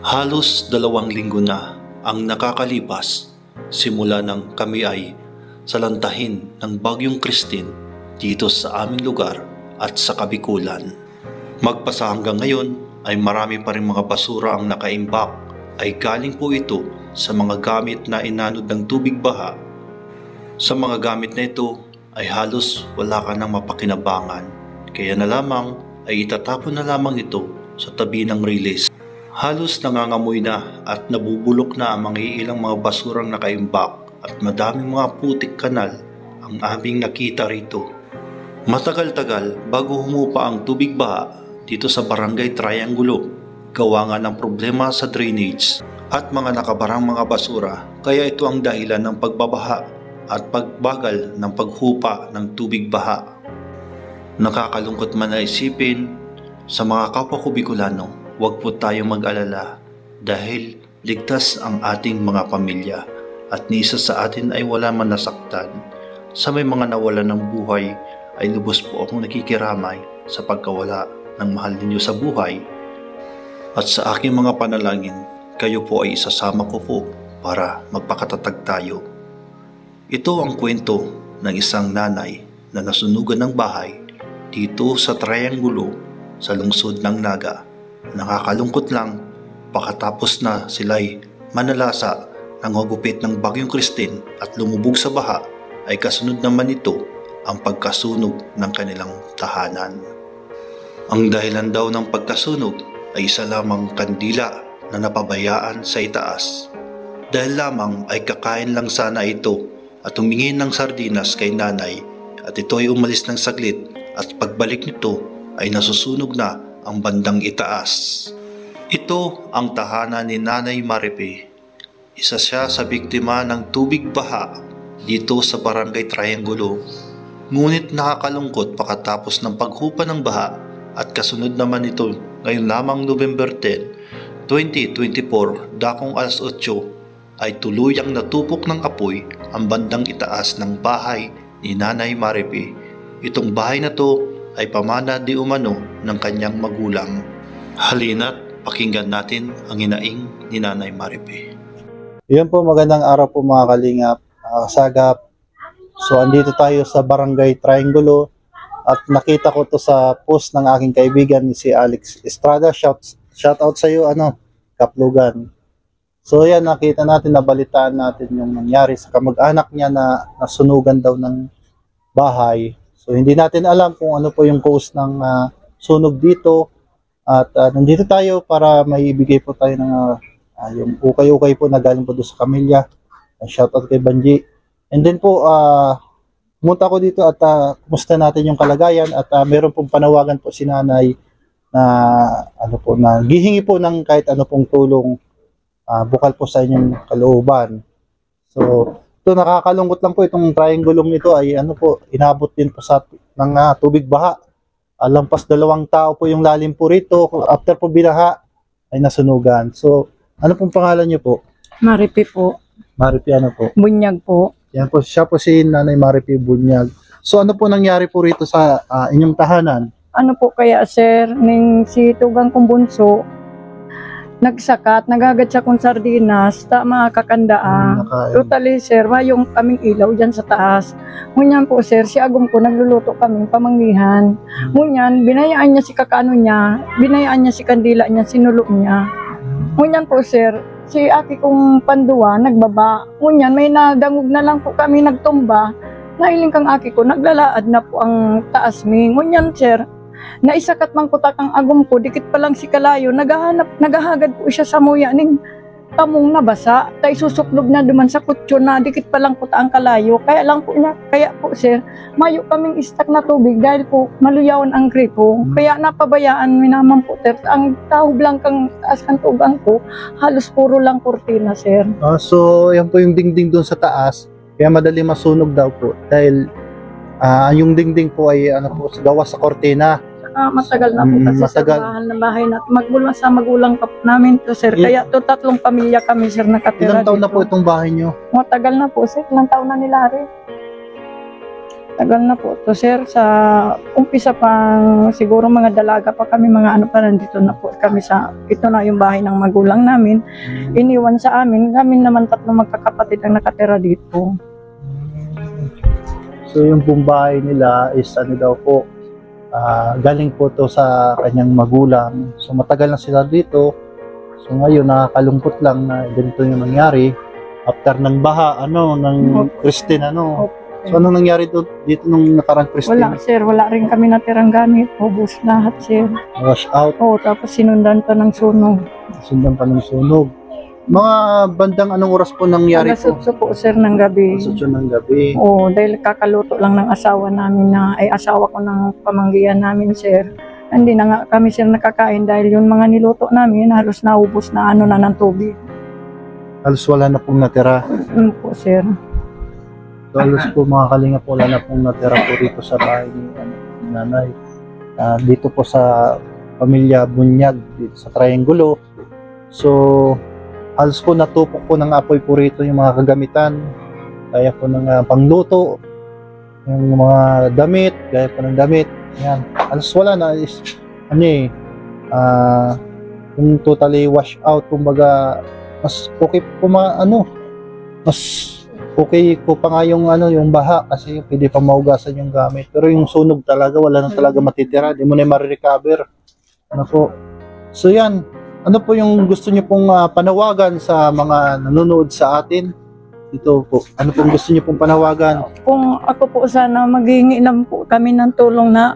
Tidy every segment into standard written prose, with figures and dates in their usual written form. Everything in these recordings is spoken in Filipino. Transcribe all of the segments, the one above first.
Halos 2 linggo na ang nakakalipas simula nang kami ay salantahin ng Bagyong Christine dito sa aming lugar at sa Kabikulan. Magpasa hanggang ngayon ay marami pa rin mga basura ang nakaimbak, ay galing po ito sa mga gamit na inanod ng tubig baha. Sa mga gamit na ito ay halos wala ka nang mapakinabangan, kaya na lamang ay itatapon na lamang ito sa tabi ng release. Halos nangangamoy na at nabubulok na ang mga ilang mga basurang nakaimbak at madaming mga putik kanal ang aming nakita rito. Matagal-tagal bago humupa ang tubig baha dito sa Barangay Triangulo, gawa nga ng problema sa drainage at mga nakabarang mga basura, kaya ito ang dahilan ng pagbabaha at pagbagal ng paghupa ng tubig baha. Nakakalungkot man na isipin, sa mga kapwa ko Bicolano, huwag po tayong mag-alala dahil ligtas ang ating mga pamilya at ni isa sa atin ay wala man nasaktan. Sa may mga nawalan ng buhay ay lubos po akong nakikiramay sa pagkawala ng mahal ninyo sa buhay. At sa aking mga panalangin, kayo po ay isasama ko po para magpakatatag tayo. Ito ang kwento ng isang nanay na nasunugan ng bahay dito sa Triangulo sa lungsod ng Naga. Nakakalungkot lang, pagkatapos na sila'y manalasa ng hagupit ng Bagyong Christine at lumubog sa baha, ay kasunod naman ito ang pagkasunog ng kanilang tahanan. Ang dahilan daw ng pagkasunog ay isa lamang kandila na napabayaan sa itaas. Dahil lamang ay kakain lang sana ito at humingin ng sardinas kay nanay, at ito ay umalis ng saglit at pagbalik nito ay nasusunog na ang bandang itaas. Ito ang tahanan ni Nanay Maripe. Isa siya sa biktima ng tubig baha dito sa Barangay Triangulo. Ngunit nakakalungkot pagkatapos ng paghupa ng baha at kasunod naman ito ngayon lamang November 10, 2024, dakong alas 8 ay tuluyang natupok ng apoy ang bandang itaas ng bahay ni Nanay Maripe. Itong bahay na to ay pamana di umano ng kanyang magulang. Halina't pakinggan natin ang hinaing ni Nanay Maripe. Yun po, magandang araw po mga kalingap, sagap. So andito tayo sa Barangay Triangulo at nakita ko to sa post ng aking kaibigan ni si Alex Estrada. Shout out sa iyo, Kaplugan. So yan, nakita natin, nabalitaan natin yung nangyari sa kamag-anak niya na nasunugan daw ng bahay. So hindi natin alam kung ano po yung cause ng sunog dito, at nandito tayo para maibigay po tayo ng yung ukay-ukay po na galing po doon sa kamilya. Shoutout kay Banji. And then po pumunta ko dito at kumusta natin yung kalagayan, at meron pong panawagan po si nanay na na gihingi po ng kahit ano pong tulong, bukal po sa inyong kalooban. So ito, nakakalungkot lang po itong triangulong nito ay inabot din po sa ng tubig baha. Lampas 2 tao po yung lalim po rito. After po binaha ay nasunugan. So ano pong pangalan niyo po? Maripe po. Maripe po? Bunyag po. Yan po, siya po si Nanay Maripe Bunyag. So ano po nangyari po rito sa inyong tahanan? Ano po kaya sir, si tugang kong bunso, nagsakat, nagagat siya kung sardinas, mga kakandaan. Totally sir, yung kaming ilaw dyan sa taas. Ngunyan po sir, si agom ko, nagluluto kaming pamanggihan. Ngunyan, binayaan niya si kakano niya, binayaan niya si kandila niya, sinulo niya. Ngunyan po sir, si aki kong panduwa, nagbaba. Ngunyan, may nadangog na lang po kami, nagtumba. Nailing kang aki ko, naglalaad na po ang taas mi. Ngunyan sir, naisakat mang kutak ang agom ko, dikit pa lang si kalayo, naghahagad po siya sa muya ning tamong nabasa, tay susuklob na duman sa kutso na dikit pa lang kuta ang kalayo. Kaya po sir, mayo kaming istak na tubig dahil po maluyawan ang gripo. Kaya napabayaan minaman po sir, ang tahog lang kang taas kang tugang ko, halos puro lang kurtina sir. So yan po yung dingding doon sa taas, kaya madali masunog daw po dahil yung dingding po ay gawa sa kortina. Matagal na po kasi sa bahan ng bahay natin. Magmula sa magulang namin to sir. Kaya to 3 pamilya kami sir nakatira. Ilang taon na po itong bahay nyo? Matagal na po sir. Ilang taon na nila rin. Tagal na po to sir, sa umpisa pang siguro mga dalaga pa kami, mga ano pa, nandito na po kami ito na yung bahay ng magulang namin. Iniwan sa amin, kami naman 3 magkakapatid ang nakatira dito. So yung pong bahay nila is ano daw po, galing po to sa kanyang magulang. So matagal na sila dito. So ngayon nakakalungkot lang na ganito yung nangyari. After ng baha, ng Christine, So anong nangyari dito nung nakarang Christine? Wala sir, wala rin kami natirang gamit. Ubus lahat sir. Wash out. Oo, tapos sinundan pa ng sunog. Sundan pa ng sunog. Mga bandang anong oras po nangyari Alas po? 8 po sir ng gabi. Alas 8 ng gabi. Oo, dahil kakaluto lang ng asawa namin asawa ko ng pamanggihan namin sir. Hindi na nga kami sir nakakain dahil yung mga niluto namin halos naubos na na ng tubig. Halos wala na pong natira. Po sir. So halos po mga kalinga po, wala na pong natira po rito sa bahay ni nanay. Dito po sa pamilya Bunyag, dito sa Triangulo. So halos po natupok po ng apoy po rito yung mga kagamitan. Kaya po ng pangluto, yung mga damit, gaya po ng damit. Yan. Halos wala na is yung totally wash out, kumbaga mas okay po mas okay ko pa nga yung yung baha kasi pwede pa maugasan yung gamit. Pero yung sunog talaga, wala na talaga matitira, di mo na ma-recover. Ano po? So yan, ano po yung gusto niyo pong panawagan sa mga nanonood sa atin? Ito po, ano pong gusto niyo pong panawagan? Kung ako po sana maghihingi lang po kami ng tulong na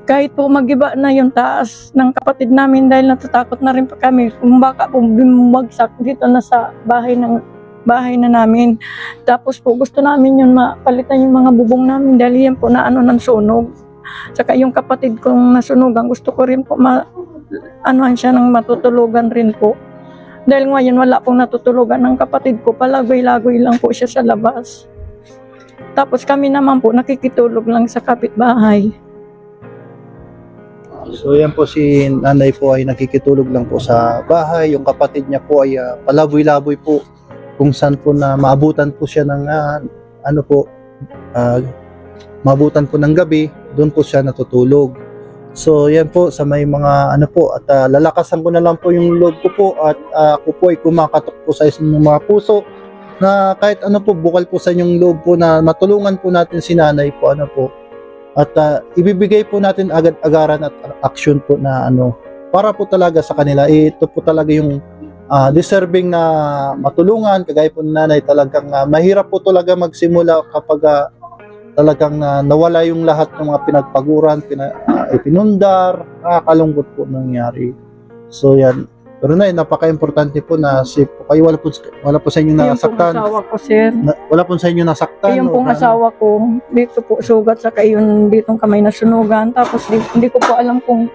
kahit po magiba na yung taas ng kapatid namin dahil natatakot na rin po kami kung baka po bumagsak dito na sa bahay na namin. Tapos po gusto namin yun mapalitan yung mga bubong namin dahil yan po na ng sunog. Saka yung kapatid kong nasunugan, gusto ko rin po siya ng matutulugan rin po. Dahil ngayon wala pong natutulugan ng kapatid ko, palagoy-lagoy lang po siya sa labas. Tapos kami naman po nakikitulog lang sa kapitbahay. So yan po, si nanay po ay nakikitulog lang po sa bahay. Yung kapatid niya po ay palaboy-laboy po kung saan po na maabutan po siya ng maabutan po ng gabi, doon po siya natutulog. So yan po sa may mga at lalakasan ko na lang po yung loob ko po at ako po ay kumakatok po sa isang mga puso na kahit bukal po sa inyong loob po na matulungan po natin si nanay po at ibibigay po natin agad-agaran at action po na para po talaga sa kanila. Ito po talaga yung deserving na matulungan, kagaya po ni nanay. Talagang mahirap po talaga magsimula kapag talagang nawala yung lahat ng mga pinagpaguran, ipinundar, nakakalungkot po nangyari. So yan, pero napaka-importante po na kayo wala po sa inyo nasaktan. Yung asawa ko sir. Wala po sa inyo nasaktan. Yung pong asawa ko, dito po sugat, saka yung ditong kamay na sunugan. Tapos hindi ko po alam kung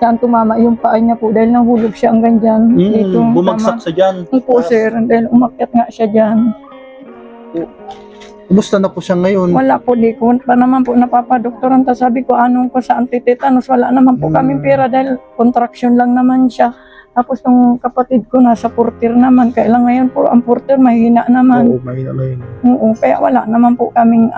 saan tumama yung paa niya po dahil nahulog siya hanggang dyan. Dito, bumagsak sa dyan. Po sir, dahil umakyat nga siya dyan. Kumusta na po siya ngayon? Wala po, di ko pa naman po napapadoktoran. Ta sabi ko, anong ko sa antitetanus, wala naman po kaming pera dahil contraction lang naman siya. Tapos yung kapatid ko nasa porter naman, kaya lang ngayon po ang porter mahina naman. Oo, mahina. Oo, kaya wala naman po kaming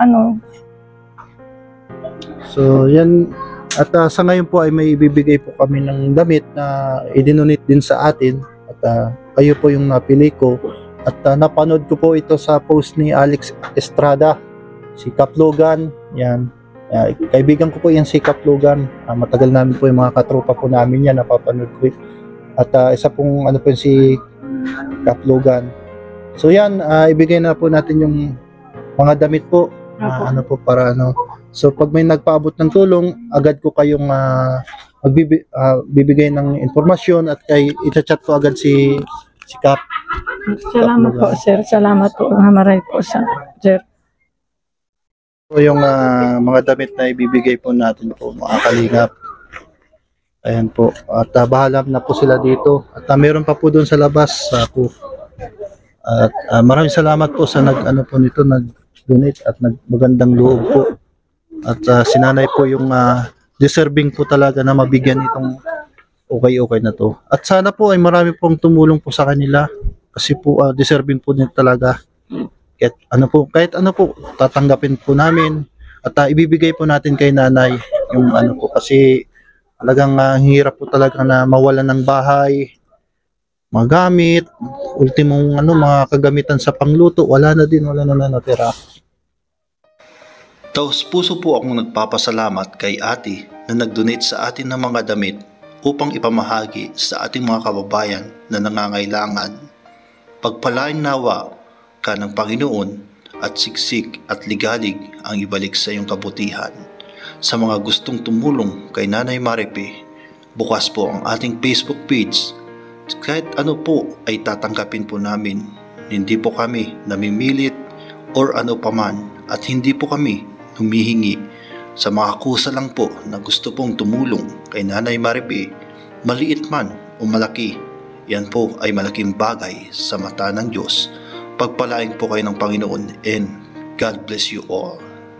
So yan, at sa ngayon po ay may ibibigay po kami ng damit na idinonate din sa atin at kayo po yung napili ko. At napanood ko po ito sa post ni Alex Estrada, si Cap Logan. Yan. Kaibigan ko po yan si Cap Logan. Matagal namin po yung mga katropa po namin yan, napapanood ko. At isa pong po si Cap Logan. So yan, ibigay na po natin yung mga damit po. Para So pag may nagpaabot ng tulong, agad ko kayong bibigay ng informasyon at i-chat ko agad si Cap. Salamat po sir, salamat po. Maray po sir. So yung mga damit na ibibigay po natin po, mga kalingap. Ayan po. At bahala na po sila dito. At meron pa po doon sa labas po. At maraming salamat po sa nag-donate at magandang loob po. At sinanay po yung deserving po talaga na mabigyan itong okay na to. At sana po ay marami pong tumulong po sa kanila kasi po deserving po nila talaga. Kahit ano po tatanggapin po namin At ibibigay po natin kay nanay yung ano po kasi talagang hirap po talaga na mawalan ng bahay, magamit, ultimong mga kagamitan sa pangluto, wala na natira. Taos puso po akong nagpapasalamat kay ate na nag-donate sa atin ng mga damit upang ipamahagi sa ating mga kababayan na nangangailangan. Pagpalain nawa ka ng Panginoon at siksik at ligalig ang ibalik sa iyong kabutihan. Sa mga gustong tumulong kay Nanay Maripe, bukas po ang ating Facebook page. Kahit ano po ay tatanggapin po namin. Hindi po kami namimilit or ano paman at hindi po kami humihingi. Sa mga kusa lang po na gusto pong tumulong kay Nanay Maripe, maliit man o malaki, yan po ay malaking bagay sa mata ng Diyos. Pagpalain po kayo ng Panginoon and God bless you all.